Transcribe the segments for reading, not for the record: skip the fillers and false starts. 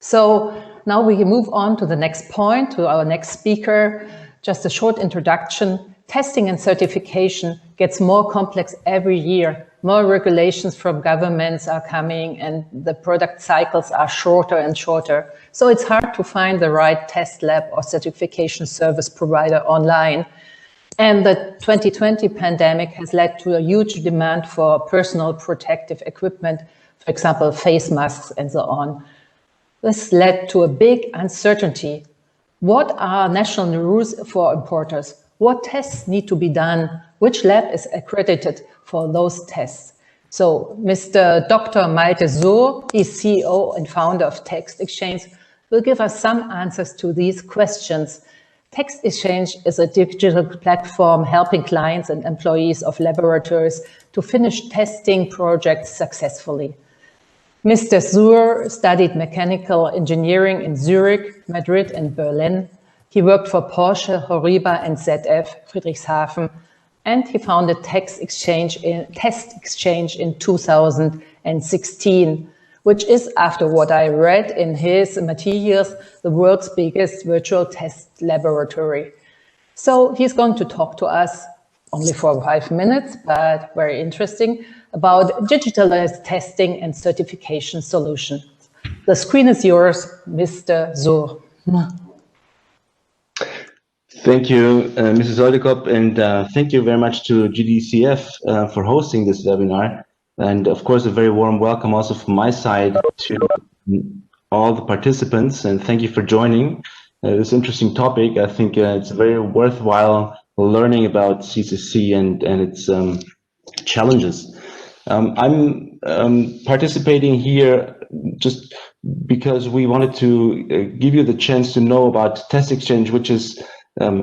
So now we can move on to the next point, to our next speaker. Just a short introduction. Testing and certification gets more complex every year. More regulations from governments are coming and the product cycles are shorter and shorter. So it's hard to find the right test lab or certification service provider online. And the 2020 pandemic has led to a huge demand for personal protective equipment, for example, face masks and so on. This led to a big uncertainty. What are national rules for importers? What tests need to be done? Which lab is accredited for those tests? So Mr. Dr. Malte Suhr, he's CEO and founder of Text Exchange, will give us some answers to these questions. Text Exchange is a digital platform helping clients and employees of laboratories to finish testing projects successfully. Mr. Suhr studied mechanical engineering in Zurich, Madrid, and Berlin. He worked for Porsche, Horiba, and ZF, Friedrichshafen, and he founded Test Exchange in 2016, which is, after what I read in his materials, the world's biggest virtual test laboratory. So he's going to talk to us, only for 5 minutes, but very interesting, about digitalized testing and certification solutions. The screen is yours, Mr. Suhr. Thank you, Mrs. Oldekop, and thank you very much to GDCF for hosting this webinar. And of course, a very warm welcome also from my side to all the participants, and thank you for joining this interesting topic. I think it's very worthwhile learning about CCC and its challenges. I'm participating here just because we wanted to give you the chance to know about Test Exchange, which is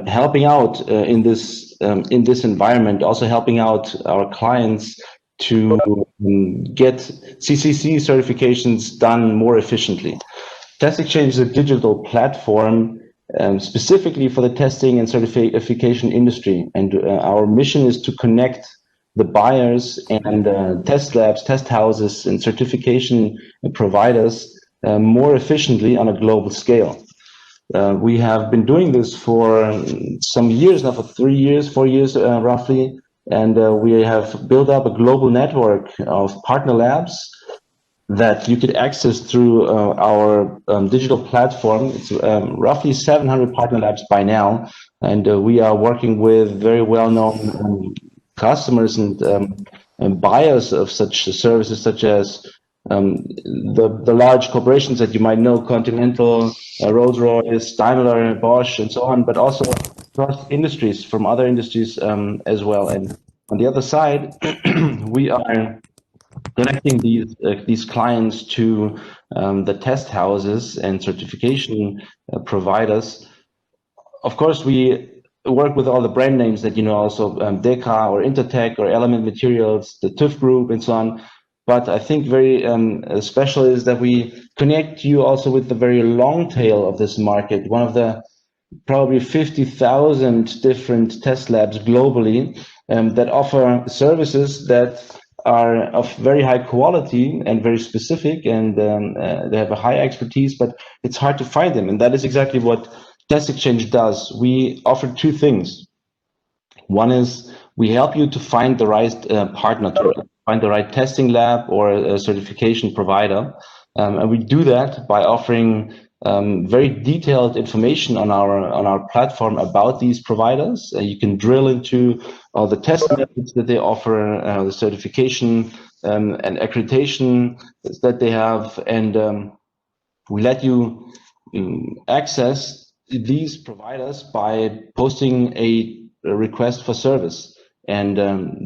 helping out in this environment, also helping out our clients to get CCC certifications done more efficiently. Test Exchange is a digital platform specifically for the testing and certification industry, and our mission is to connect the buyers and test labs, test houses, and certification providers more efficiently on a global scale. We have been doing this for some years now, for 4 years roughly, and we have built up a global network of partner labs that you could access through our digital platform. It's roughly 700 partner labs by now, and we are working with very well-known customers and buyers of such services, such as the large corporations that you might know, Continental, Rolls-Royce, Daimler, Bosch, and so on, but also across industries, from other industries as well. And on the other side, we are connecting these clients to the test houses and certification providers. Of course, we work with all the brand names that you know, also Deka or Intertech or Element Materials, the TÜV Group, and so on. But I think very special is that we connect you also with the very long tail of this market, one of the probably 50,000 different test labs globally that offer services that are of very high quality and very specific, and they have a high expertise, but it's hard to find them. And that is exactly what Test Exchange does. We offer two things. One is we help you to find the right partner, to find the right testing lab or a certification provider. And we do that by offering very detailed information on our platform about these providers. You can drill into all the test methods that they offer, the certification and accreditation that they have, and we let you access these providers by posting a request for service, and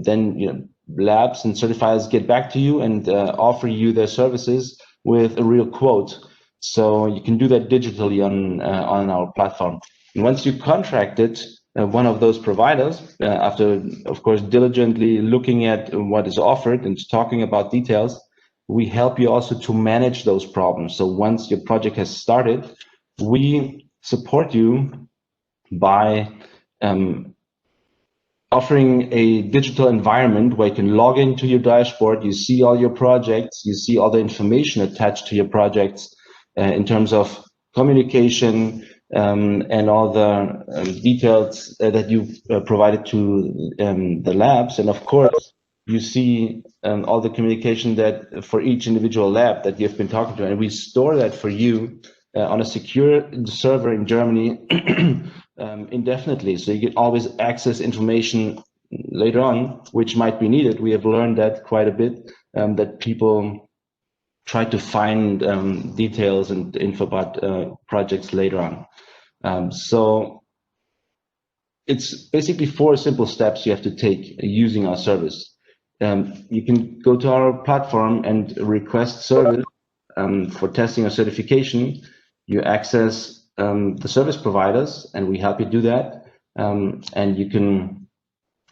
then labs and certifiers get back to you and offer you their services with a real quote. So you can do that digitally on our platform. And once you contracted one of those providers, after of course diligently looking at what is offered and talking about details, we help you also to manage those problems. So once your project has started, we support you by offering a digital environment where you can log into your dashboard, you see all your projects, you see all the information attached to your projects, in terms of communication and all the details that you've provided to the labs. And of course, you see all the communication that for each individual lab that you've been talking to, and we store that for you on a secure server in Germany indefinitely. So you can always access information later on, which might be needed. We have learned that quite a bit, that people try to find details and info about projects later on. So it's basically 4 simple steps you have to take using our service. You can go to our platform and request service for testing or certification. You access the service providers, and we help you do that. And you can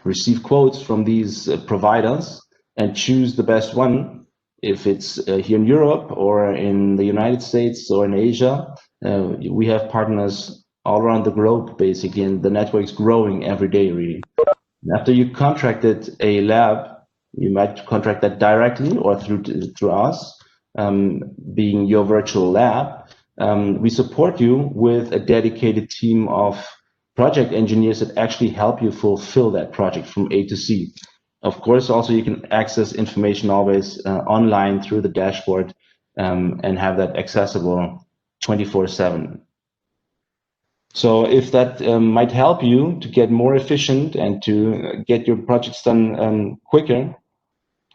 receive quotes from these providers and choose the best one. If it's here in Europe or in the United States or in Asia, we have partners all around the globe, basically, and the network's growing every day, really. After you contracted a lab, you might contract that directly or through us, being your virtual lab. We support you with a dedicated team of project engineers that actually help you fulfill that project from A to Z. Of course, also you can access information always online through the dashboard and have that accessible 24/7. So if that might help you to get more efficient and to get your projects done quicker,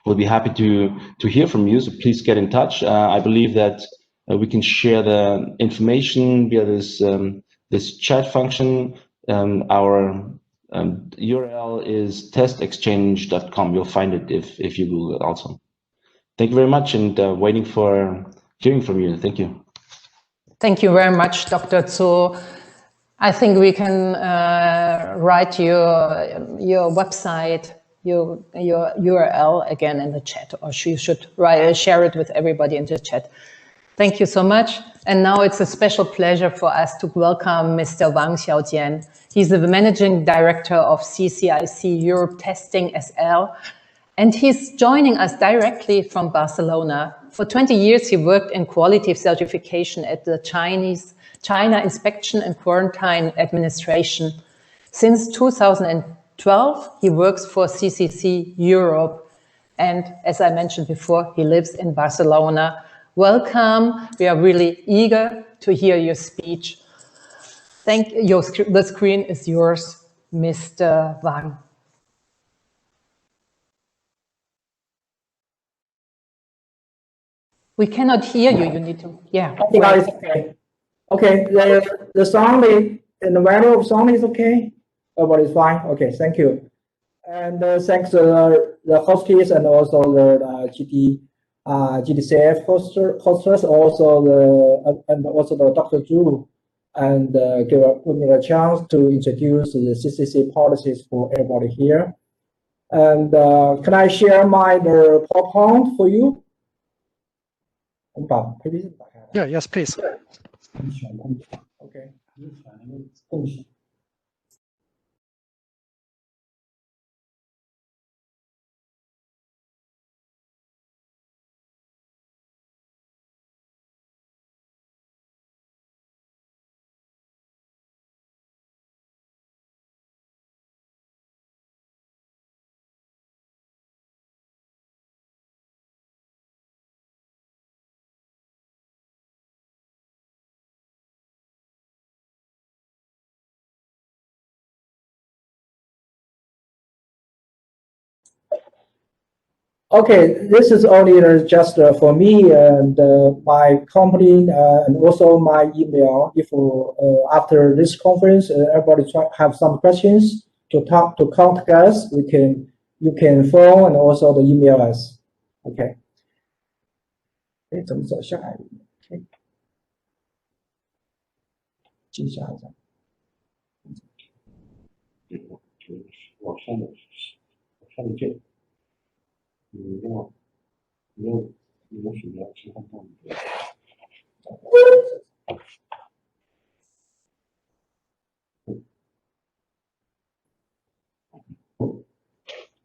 we'll be happy to hear from you. So please get in touch. I believe that we can share the information via this chat function. Our URL is testexchange.com. You'll find it if you Google it also. Thank you very much, and waiting for hearing from you. Thank you. Thank you very much, Dr. Zhou. I think we can write your website, your URL again in the chat, or you should share it with everybody in the chat. Thank you so much. And now it's a special pleasure for us to welcome Mr. Wang Xiaojian. He's the Managing Director of CCIC Europe Testing SL, and he's joining us directly from Barcelona. For 20 years, he worked in quality certification at the China Inspection and Quarantine Administration. Since 2012, he works for CCC Europe. And as I mentioned before, he lives in Barcelona. Welcome. We are really eager to hear your speech. Thank you. The screen is yours, Mr. Wang. We cannot hear you. You need to, yeah. Okay. Okay, the sound is, and the value of sound is okay. Everybody's fine. Okay, thank you. And thanks to the hostess and also the GDCF hostess, also the Dr. Zhu, and give me a chance to introduce the CCC policies for everybody here. And can I share my PowerPoint for you? Yeah, yes, please. Okay. Okay, this is only just for me and my company and also my email. If after this conference, everybody have some questions to contact us, you can phone and also the email us. Okay. 怎么走下来 ？OK， 记下一下。往上面这。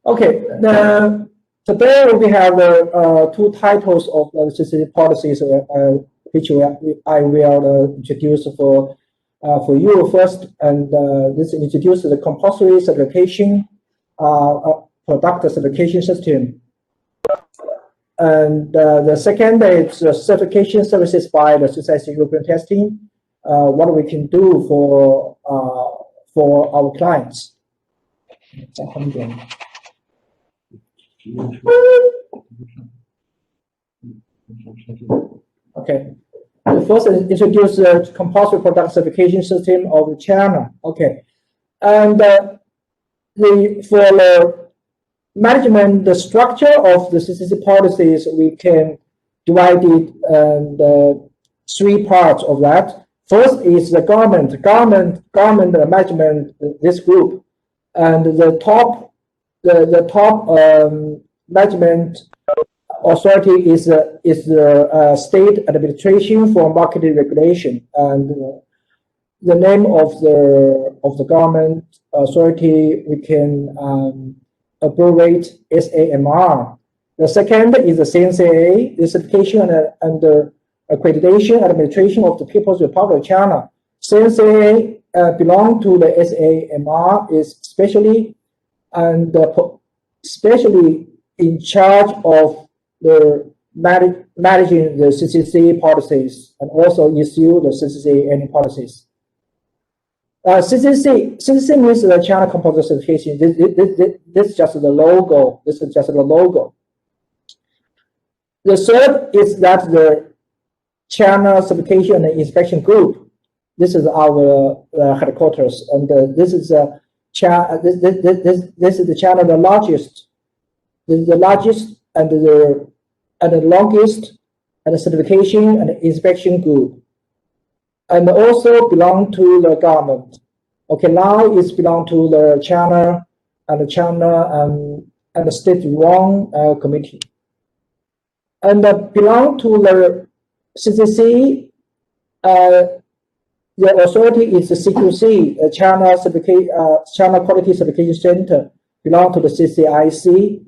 Okay, today we have 2 titles of the CCC policies which I will introduce for you first. And this introduces the compulsory certification product certification system. And the second is certification services by the CCC European testing. What we can do for our clients. Okay. First, introduce the compulsory product certification system of China. Okay, and for the management, the structure of the CCC policies, we can divide it in three parts of that. First is the government management, this group, and the top management authority is the state administration for market regulation, and the name of the government authority we can abbreviate SAMR. The second is the CNCA, the certification and accreditation administration of the People's Republic of China. CNCA belong to the SAMR, is especially in charge of the managing the CCC policies and also issue the CCC annual policies. CCC means the China Compulsory Certification. This is just the logo. This is just the logo. The third is that the China Certification and Inspection Group. This is our headquarters, and this is this is the China the largest and the longest and the certification and inspection group, and also belong to the government. Okay, now it's belong to the China and the State Yuan Committee, and belong to the CCC. The authority is the CQC, China Quality Certification Center, belong to the CCIC.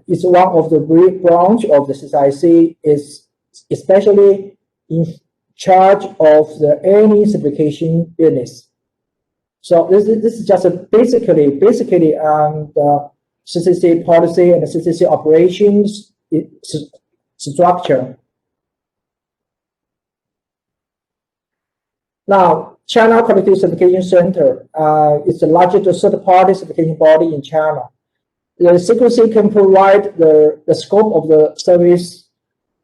It's one of the branch of the CCIC, is especially in charge of the any certification business. So this is just basically the CCC policy and the CCC operations structure. Now, China Quality Certification Center is the largest third-party certification body in China. The CQC can provide the scope of the service,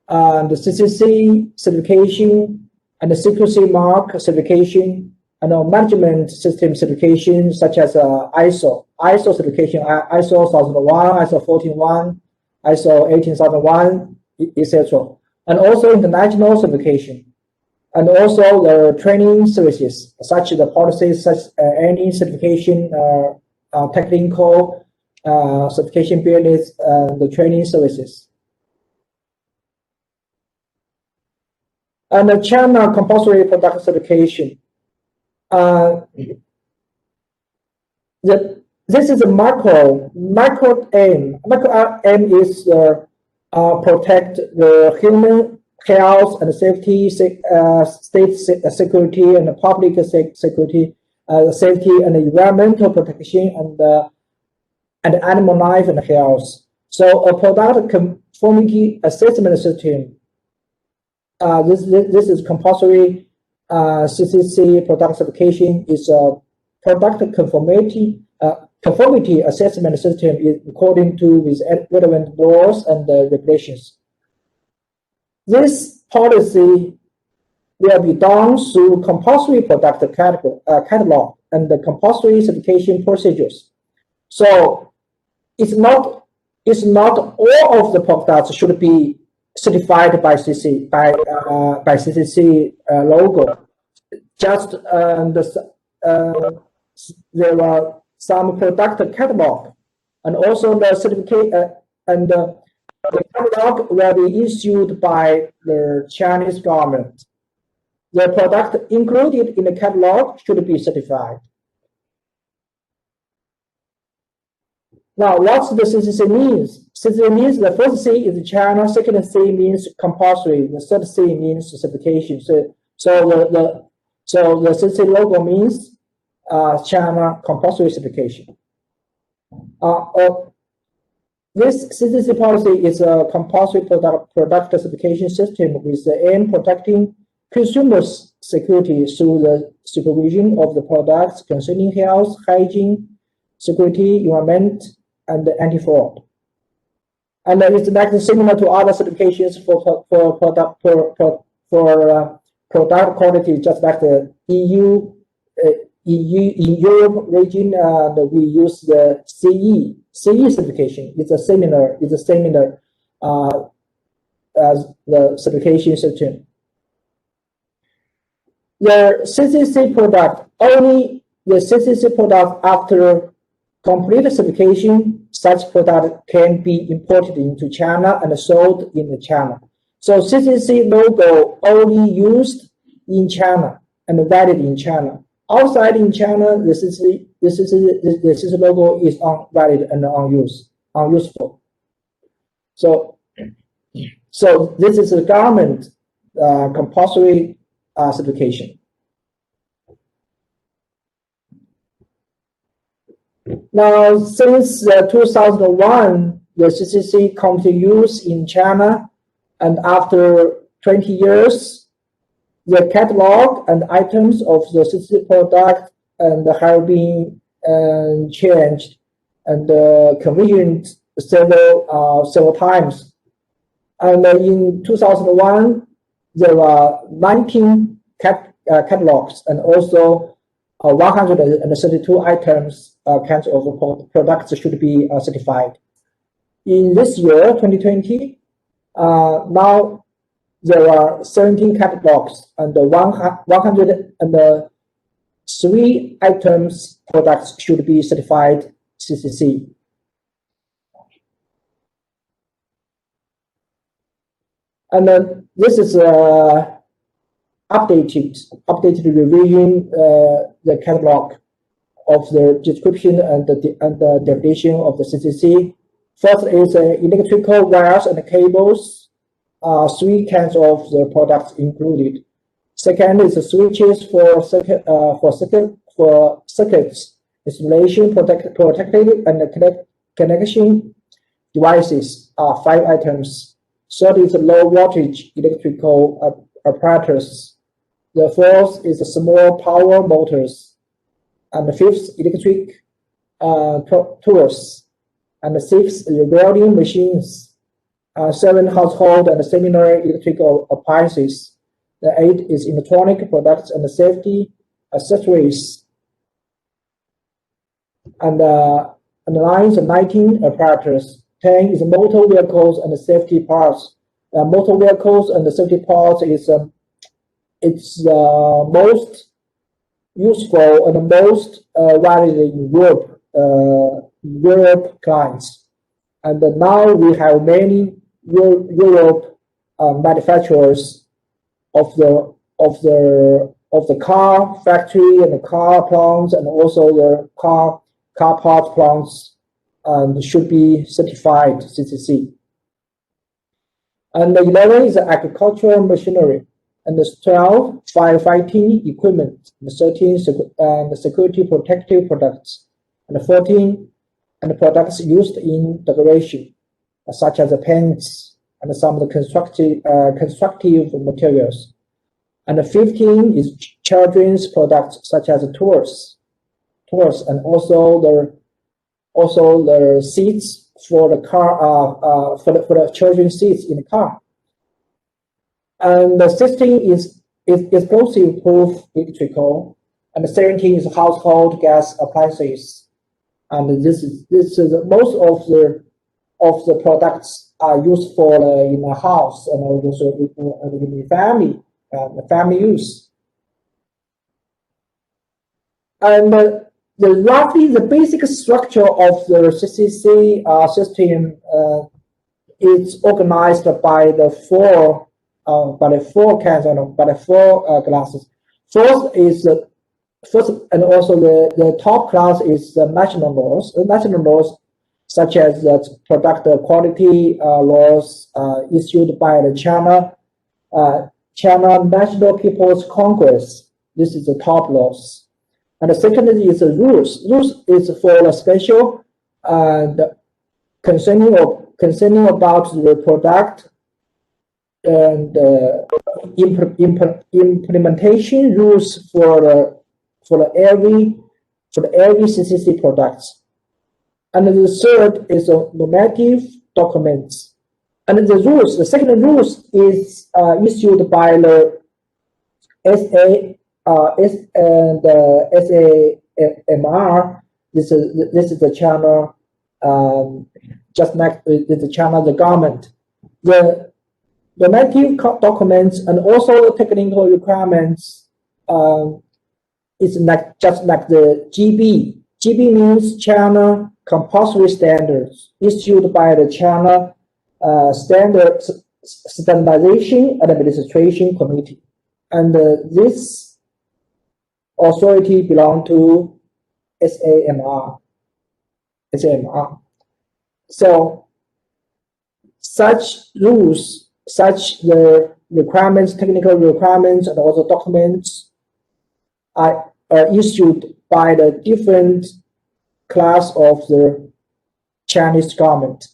the CCC certification, and the CQC mark certification, and the management system certification, such as ISO certification, ISO 1001, ISO 14001, ISO 18001, etc. And also international certification. And also the training services, such as the policies, such any certification, technical certification business, the training services. And the China Compulsory Product Certification. This is a macro aim. Macro aim is protect the human health and safety, state security, and public security, safety and environmental protection, and animal life and health. So a product conformity assessment system. This is compulsory CCC product certification, is a product conformity assessment system according to with relevant laws and regulations. This policy will be done through compulsory product catalog and the compulsory certification procedures. So it's not all of the products should be certified by CCC logo. Just there are some product catalog, and also the certificate and the catalog will be issued by the Chinese government. The product included in the catalog should be certified. Now, what's the CCC means? CCC means the first C is China, second C means compulsory, the third C means certification. So the CCC logo means China compulsory certification. This CCC policy is a compulsory product certification system with the aim protecting consumers' security through the supervision of the products concerning health, hygiene, security, environment, and anti-fraud. And it's like similar to other certifications for product quality, just like the EU in Europe region, we use the CE certification. It's a similar as the certification system. The CCC product, only the CCC product after complete certification, such product can be imported into China and sold in China. So CCC logo only used in China and valid in China. Outside in China, the CCC logo is unvalid and unuseful. So this is a government compulsory certification. Now, since 2001, the CCC come to use in China, and after 20 years, the catalog and items of the CCC product and have been changed and converted several times. And in 2001, there were 19 catalogs and also 132 items kinds of products should be certified. In this year, 2020, now there are 17 catalogs and 103 items products should be certified CCC. And then this is updated revision the catalog of the description and the definition of the CCC. First is electrical wires and cables, 3 kinds of the products included. Second is the switches for circuits, installation, protected and connection devices, 5 items. Third is low voltage electrical apparatus. The fourth is the small power motors. And the fifth, electric tools. And the sixth, welding machines. 7, household and similar electrical appliances. The 8 is electronic products and safety accessories. And 9 is 19 apparatus. 10 is motor vehicles and safety parts. Motor vehicles and the safety parts is it's most useful and most valid in Europe clients. And now we have many Europe manufacturers of the car factory and the car plants and also the car part plants should be certified CCC. And the 11 is agricultural machinery. And the 12, firefighting equipment. And the 13, the security protective products. And the 14, and the products used in decoration, such as the paints and some of the constructive materials. And the 15 is children's products, such as the toys, and also the seats for the car, for the children's seats in the car. And the 16 is explosive proof electrical, and the 17 is household gas appliances. And this is most of the products are used for in a house and also in the family use. And roughly the basic structure of the CCC system is organized by the four classes. First and also the top class is the national laws. The national laws such as the product quality laws issued by the China National People's Congress. This is the top laws. And the second is the rules. Rules is for the special concerning about the product and implementation rules for every CCC products. And the third is the normative documents. And the rules, the second rules is issued by the SAMR. This is the China, just like the China, the government. The normative documents and also the technical requirements is just like the GB. GB means China Compulsory Standards, issued by the China Standardization Administration Committee. And this authority belongs to SAMR. So such rules, such the requirements, technical requirements, and also documents are issued by the different class of the Chinese government.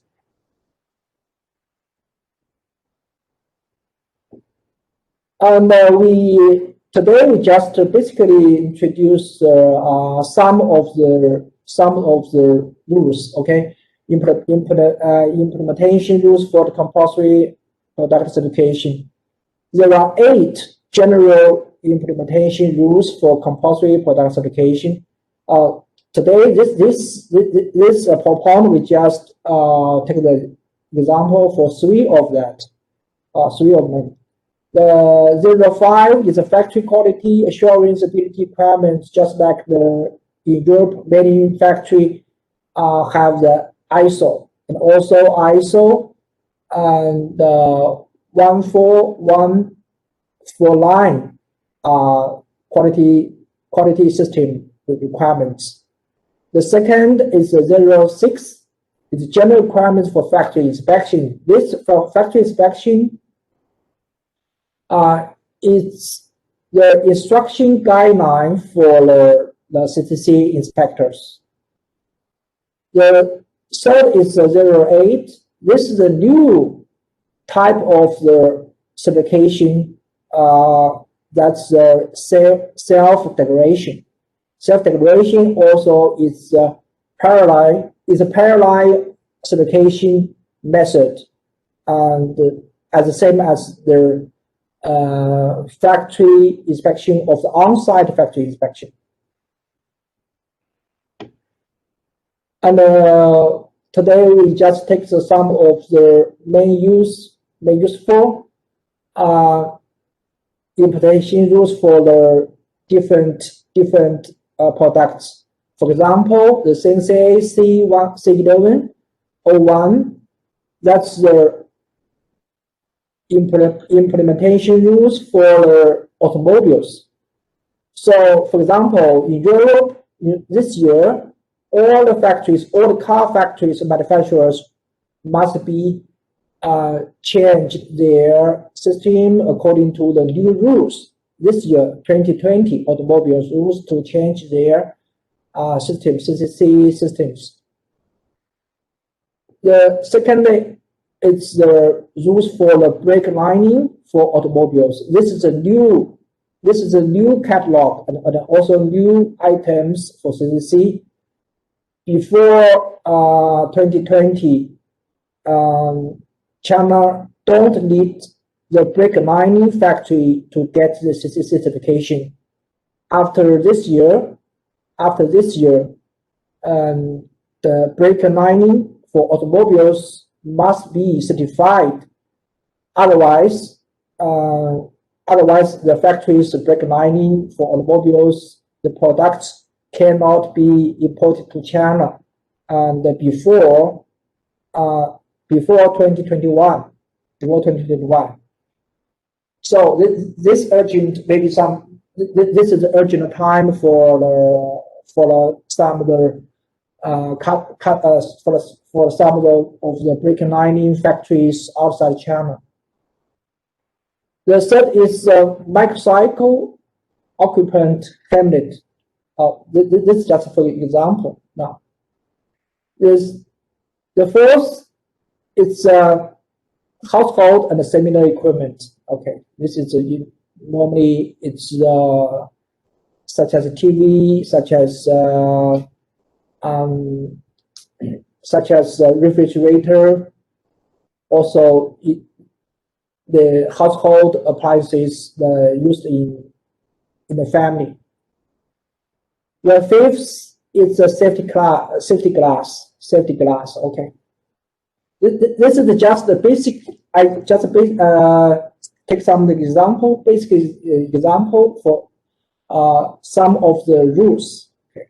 And today we just basically introduce some of the rules. Okay, implementation rules for the compulsory product certification. There are 8 general implementation rules for compulsory product certification. Today, this PowerPoint, we just take the example for 3 of that, 3 of them. The 05 is a factory quality assurance ability requirements, just like in Europe, many factory have the ISO, and also ISO and 14149 quality system requirements. The second is the 06, it's general requirements for factory inspection. This for factory inspection it's the instruction guideline for the CCC inspectors. The third is the 08. This is a new type of the certification. That's the self-declaration. Self-declaration also is a parallel certification method, and as the same as the factory inspection of the on-site factory inspection. And today we just take some of the main useful implementation rules for the different products. For example, the CCC C1101, that's the implementation rules for automobiles. So, for example, in Europe this year, all the car factories and manufacturers must be change their system according to the new rules. This year, 2020, automobiles rules to change their systems, CCC systems. The secondly, it's the rules for the brake lining for automobiles. This is a new catalog and also new items for CCC. Before 2020, China don't need the brake lining factory to get the CCC certification. After this year, the brake lining for automobiles must be certified. Otherwise, the factory's brake lining for automobiles, the products cannot be imported to China, and before 2021. So this urgent, maybe this is urgent time for some of the for some of the brake lining factories outside China. The third is microcycle occupant helmet. This is just for example. Now, the fourth is household and similar equipment. Okay, this is normally it's such as a TV, such as a refrigerator. Also, the household appliances used in the family. The fifth is a safety glass. Okay. This is just the basic. I just take some example, basic example for some of the rules. Okay.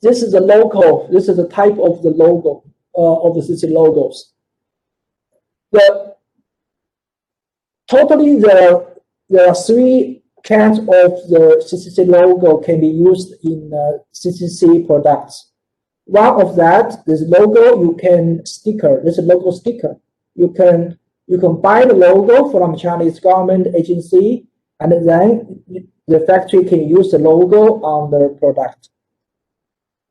This is the logo. This is the type of the logo of the CCC logos. Totally, there are three kinds of the CCC logo can be used in CCC products. One of that is logo. You can sticker. This is logo sticker. You can buy the logo from Chinese government agency, and then the factory can use the logo on the product.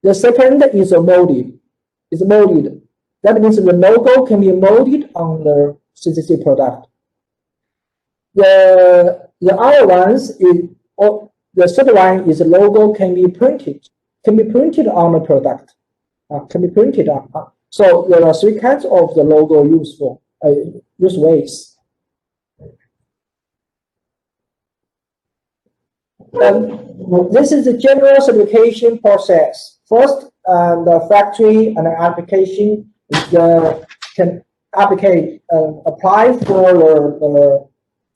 The second is a molded. It's molded. That means the logo can be molded on the CCC product. The other ones is, or the third one is the logo can be printed on the product. Can be printed on. So there are three kinds of the logo use ways. This is the general certification process. First, the factory and the application can apply for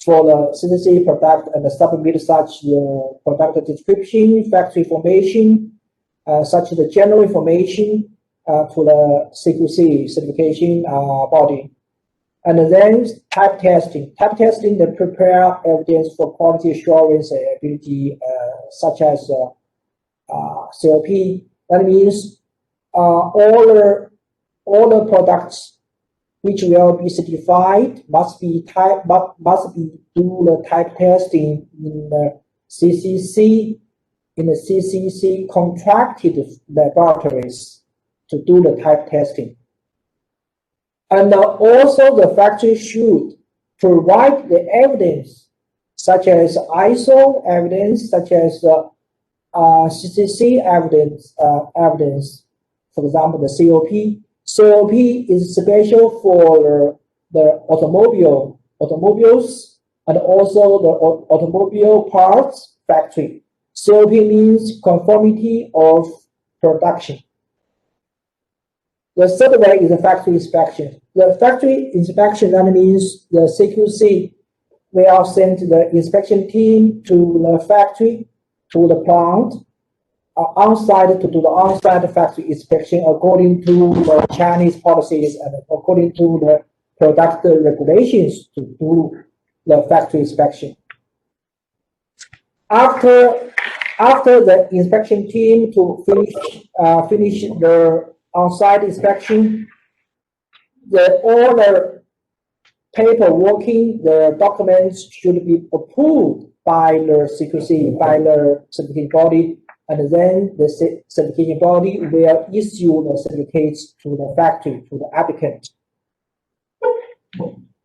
the CCC product and submit such product description, factory information, such as the general information to the CQC certification body. And then type testing. Type testing, they prepare evidence for quality assurance ability, such as COP. That means all the products which will be certified must be do the type testing in the CCC contracted laboratories to do the type testing. And also the factory should provide the evidence, such as ISO evidence, such as CCC evidence, for example, the COP. COP is special for the automobiles and also the automobile parts factory. COP means conformity of production. The third way is the factory inspection. The factory inspection, that means the CQC will send the inspection team to the factory, to the plant, on-site to do the on-site factory inspection according to the Chinese policies and according to the product regulations to do the factory inspection. After the inspection team to finish the on-site inspection, all the paperwork, the documents should be approved by the CQC, by the certification body, and then the certification body will issue the certificates to the factory, to the applicant.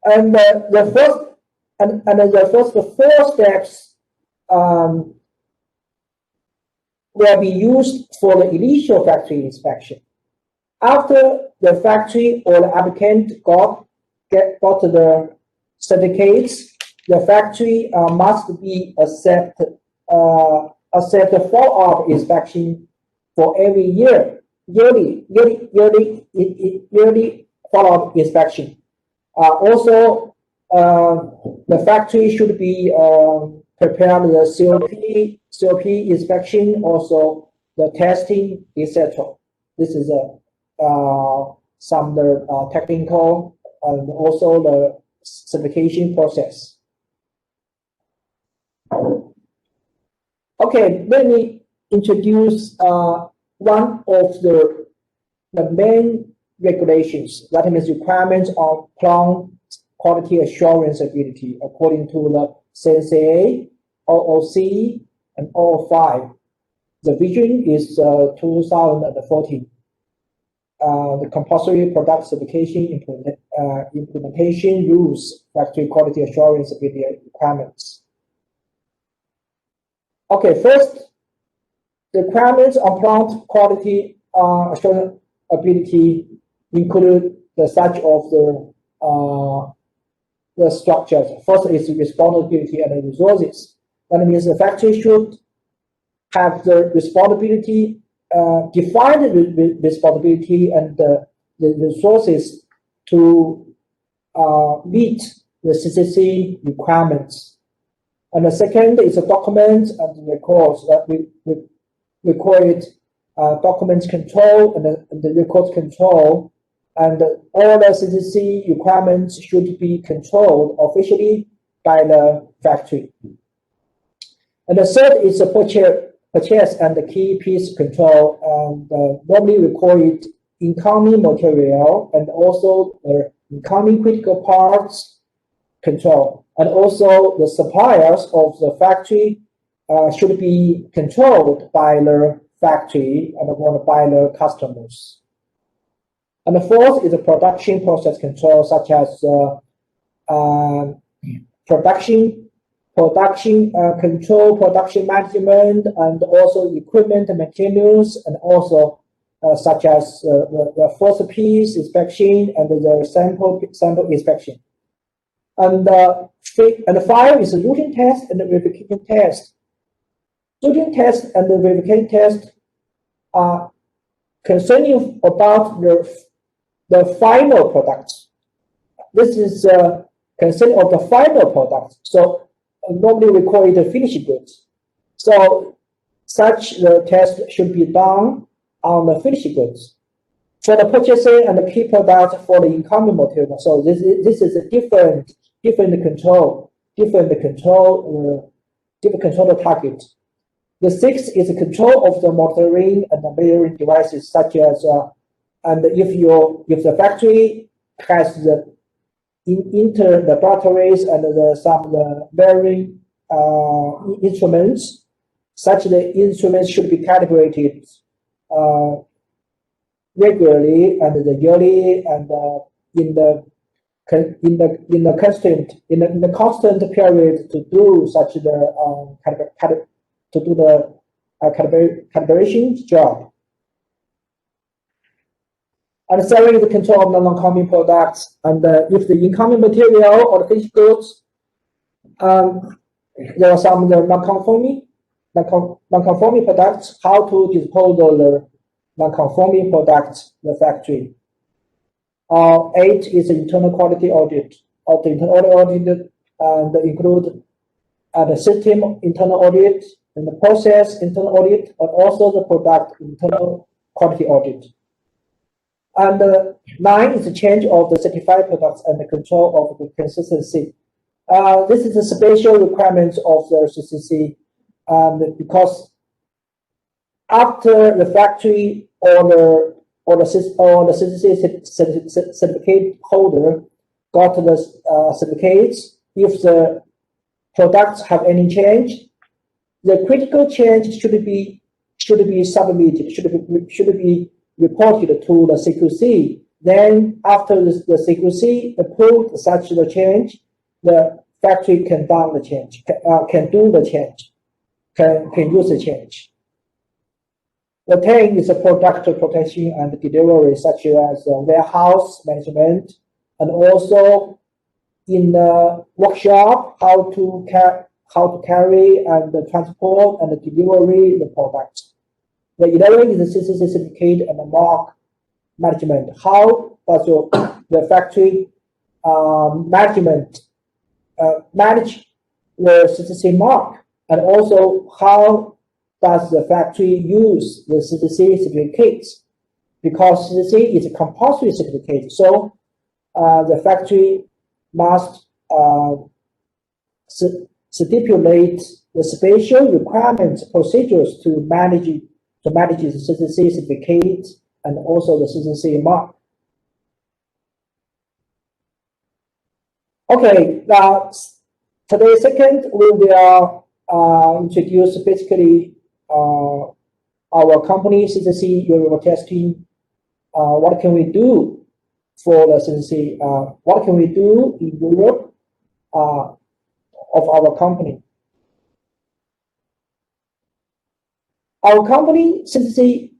And the first 4 steps will be used for the initial factory inspection. After the factory or the applicant got the certificates, the factory must be accept a follow-up inspection for every year, yearly follow-up inspection. Also, the factory should be prepare the COP inspection, also the testing, etc. This is some technical and also the certification process. Okay, let me introduce one of the main regulations, that means requirements of plant quality assurance ability according to the CCA, OOC, and 005. The vision is 2014. The compulsory product certification implementation rules, factory quality assurance ability requirements. Okay, first, the requirements on plant quality assurance ability include the such of the structures. First is responsibility and resources. That means the factory should have the responsibility, define the responsibility and the resources to meet the CCC requirements. And the second is a document and records that we call it document control and the record control. And all the CCC requirements should be controlled officially by the factory. And the third is the purchase and the key piece control, and normally we call it incoming material and also the incoming critical parts control. And also the suppliers of the factory should be controlled by the factory and by the customers. And the fourth is the production process control, such as production control, production management, and also equipment maintenance, and also such as the first piece inspection and the sample inspection. And five is the routine test and the verification test. Routine test and the verification test are concerning about the final product. This is concern of the final product. So normally we call it the finished goods. So such the test should be done on the finished goods. For the purchasing and the key product for the incoming material. So this is a different control target. The sixth is the control of the monitoring and the measuring devices, such as and if the factory has the laboratories and some varying instruments, such the instruments should be calibrated regularly and the yearly and in the constant period to do such the calibration job. And seven is the control of the non-conforming products. And if the incoming material or the finished goods, there are some non-conforming products, how to dispose of the non-conforming products in the factory. 8 is the internal quality audit. Of the internal audit and include the system internal audit and the process internal audit, and also the product internal quality audit. And 9 is the change of the certified products and the control of the consistency. This is the special requirements of the CCC, because after the factory or the CCC certificate holder got the certificates, if the products have any change, the critical change should be submitted, should be reported to the CQC. Then after the CQC approved such the change, the factory can do the change, can use the change. The 10 is the product protection and delivery, such as warehouse management, and also in the workshop, how to carry and transport and delivery the products. The 11 is the CCC certificate and the mark management. How does the factory management manage the CCC mark, and also how does the factory use the CCC certificates? Because CCC is a compulsory certificate, so the factory must stipulate the special requirements, procedures to to manage the CCC certificate and also the CCC mark. Okay, now today second we will introduce basically our company CCC Europe testing. What can we do for the CCC? What can we do in Europe of our company? Our company, CCC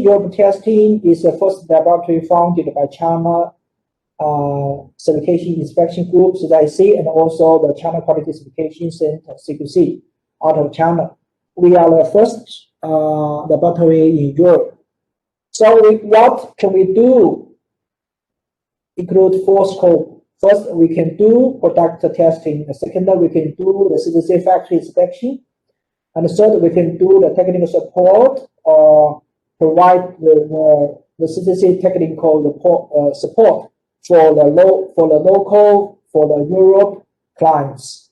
Europe Testing, is the first laboratory founded by China Certification Inspection Group, CCC, and also the China Quality Certification Center, CQC, out of China. We are the first laboratory in Europe. So what can we do? Include four scopes. First, we can do product testing. Second, we can do the CCC factory inspection. And third, we can do the technical support or provide the CCC technical support for the local, for the Europe clients.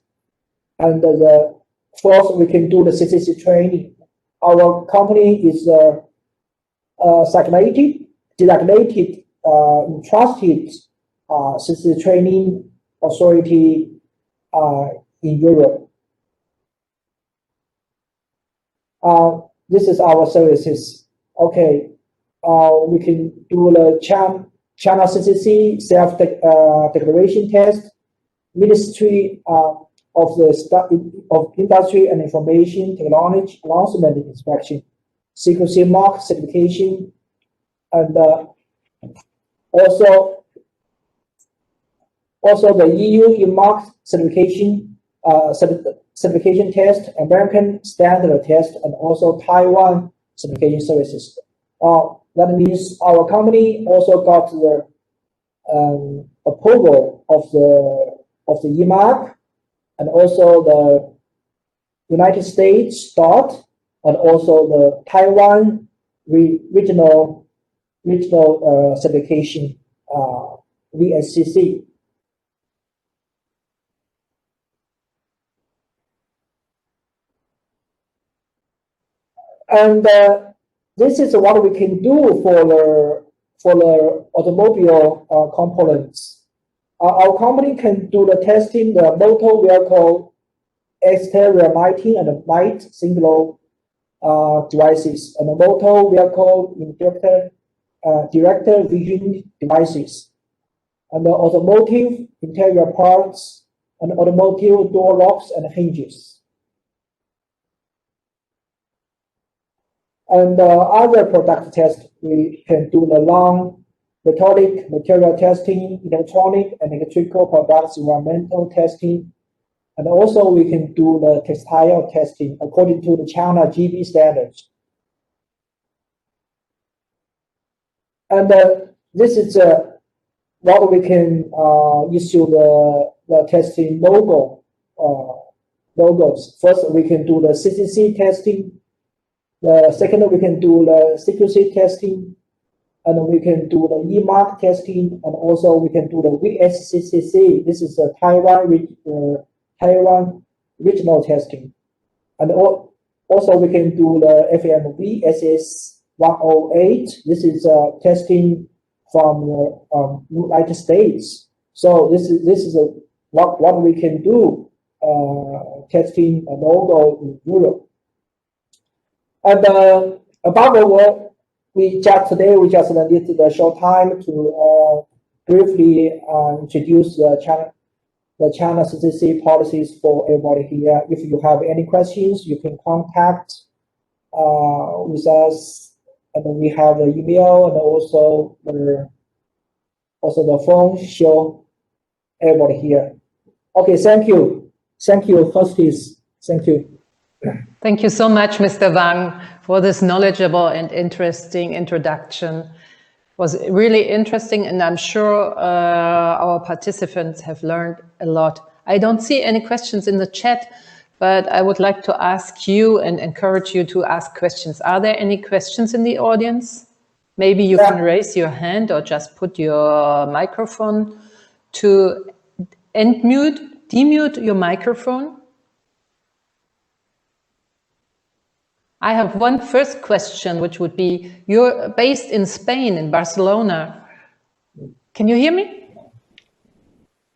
And the fourth, we can do the CCC training. Our company is designated, trusted CCC training authority in Europe. This is our services. Okay, we can do the China CCC self-declaration test, Ministry of Industry and Information Technology announcement inspection, CQC mark certification, and also the EU mark certification certification test, American standard test, and also Taiwan certification services. That means our company also got the approval of the EMARC, and also the United States START, and also the Taiwan regional certification, VSCC. And this is what we can do for the automobile components. Our company can do the testing, the motor vehicle exterior lighting and light signal devices, and the motor vehicle director vision devices, and the automotive interior parts, and automotive door locks and hinges. And other product tests, we can do the long metallic material testing, electronic and electrical products environmental testing, and also we can do the textile testing according to the China GB standards. And this is what we can issue the testing logos. First, we can do the CCC testing. The second, we can do the CQC testing, and we can do the EMARC testing, and also we can do the VSCC. This is the Taiwan regional testing, and also we can do the FMV SS 108. This is testing from United States. So this is what we can do testing a logo in Europe. And above all, we just needed a short time to briefly introduce the China CCC policies for everybody here. If you have any questions, you can contact with us, and we have the email and also the phone show everybody here. Okay, thank you, hostess. Thank you. Thank you so much, Mr. Wang, for this knowledgeable and interesting introduction. It was really interesting, and I'm sure our participants have learned a lot. I don't see any questions in the chat, but I would like to ask you and encourage you to ask questions. Are there any questions in the audience? Maybe you can raise your hand or just put your microphone to demute your microphone. I have one first question, which would be, you're based in Spain, in Barcelona. Can you hear me?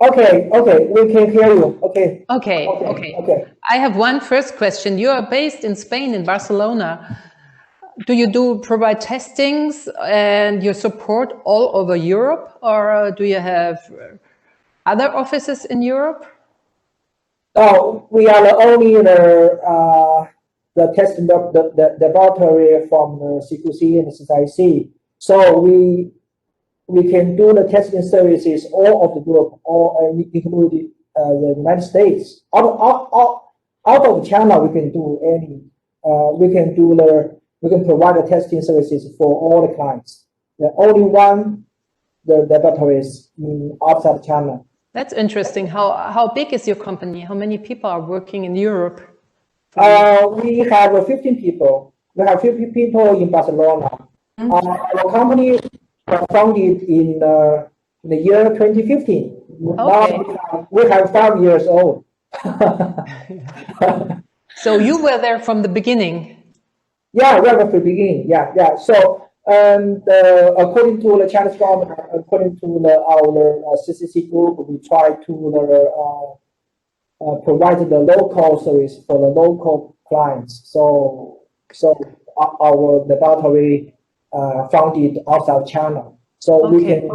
Okay, we can hear you. Okay. Okay. I have one first question. You are based in Spain, in Barcelona. Do you provide testings and your support all over Europe, or do you have other offices in Europe? No, we are the only the testing the laboratory from the CCC and the CCC. So we can do the testing services all of the Europe, including the United States. Out of China, we can do any. We can provide the testing services for all the clients. The only one, the laboratories outside China. That's interesting. How big is your company? How many people are working in Europe? We have 15 people. We have 15 people in Barcelona. Our company was founded in the year 2015. Okay. Now we have 5 years old. So you were there from the beginning? Yeah, right from the beginning. Yeah. So, according to the Chinese government, according to our CCC group, we try to provide the local service for the local clients. So our laboratory founded outside China. So okay.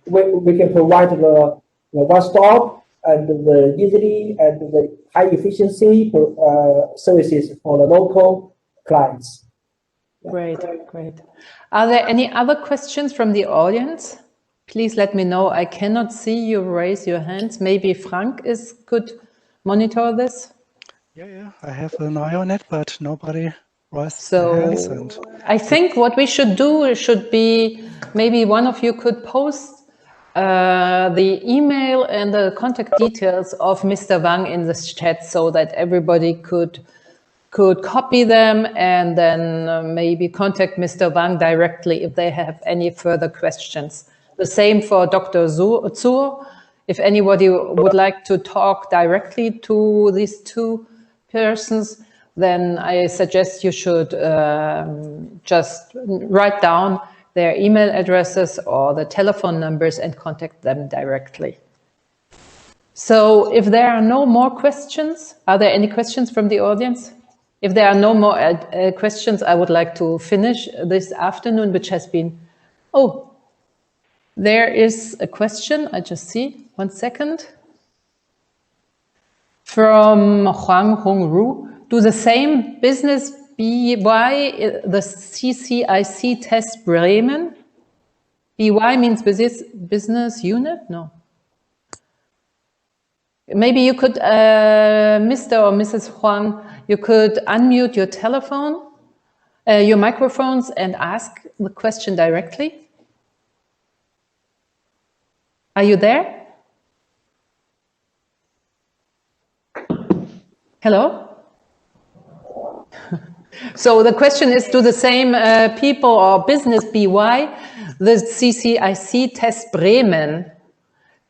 we can provide the one-stop and the easily and the high efficiency services for the local clients. Great. Are there any other questions from the audience? Please let me know. I cannot see you raise your hands. Maybe Frank could monitor this. Yeah. I have an eye on it, but nobody raised their hands. And I think what we should do should be, maybe one of you could post the email and the contact details of Mr. Wang in this chat so that everybody could copy them and then maybe contact Mr. Wang directly if they have any further questions. The same for Dr. Zur. If anybody would like to talk directly to these two persons, then I suggest you should just write down their email addresses or the telephone numbers and contact them directly. So if there are no more questions, are there any questions from the audience? If there are no more questions, I would like to finish this afternoon, which has been, there is a question, I just see, 1 second. From Huang Hongru, do the same business BY, the CCIC test Bremen? BY means business unit? No. Maybe you could, Mr. or Mrs. Huang, you could unmute your telephone, your microphones and ask the question directly. Are you there? Hello? So the question is, do the same people or business BY, the CCIC test Bremen?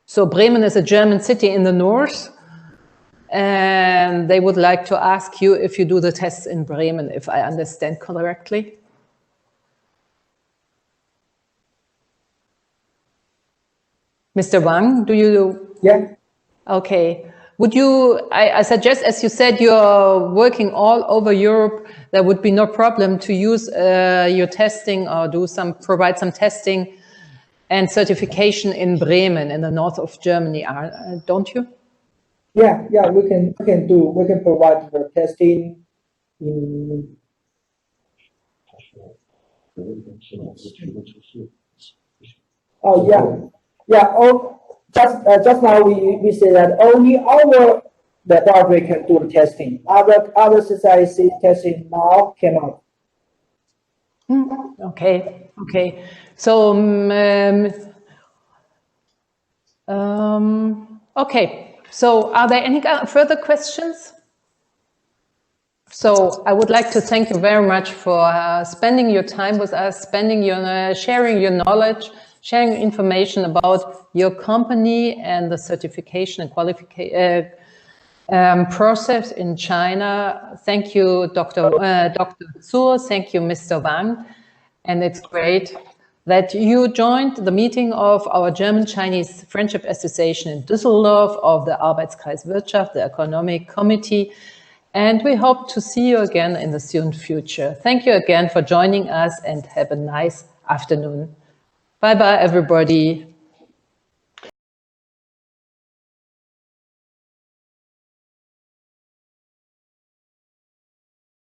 So Bremen is a German city in the north, and they would like to ask you if you do the tests in Bremen, if I understand correctly. Mr. Wang, do you? Yeah. Okay. Would you, I suggest, as you said, you're working all over Europe, there would be no problem to use your testing or provide some testing and certification in Bremen, in the north of Germany, don't you? Yeah, we can provide the testing in. Oh yeah. Just now we say that only our laboratory can do the testing. Other societies testing now cannot. Okay. So okay. So are there any further questions? So I would like to thank you very much for spending your time with us, sharing your knowledge, sharing information about your company and the certification and process in China. Thank you, Dr. Zhu. Thank you, Mr. Wang. And it's great that you joined the meeting of our German-Chinese Friendship Association in Düsseldorf, of the Arbeitskreis Wirtschaft, the Economic Committee. And we hope to see you again in the soon future. Thank you again for joining us and have a nice afternoon. Bye-bye, everybody.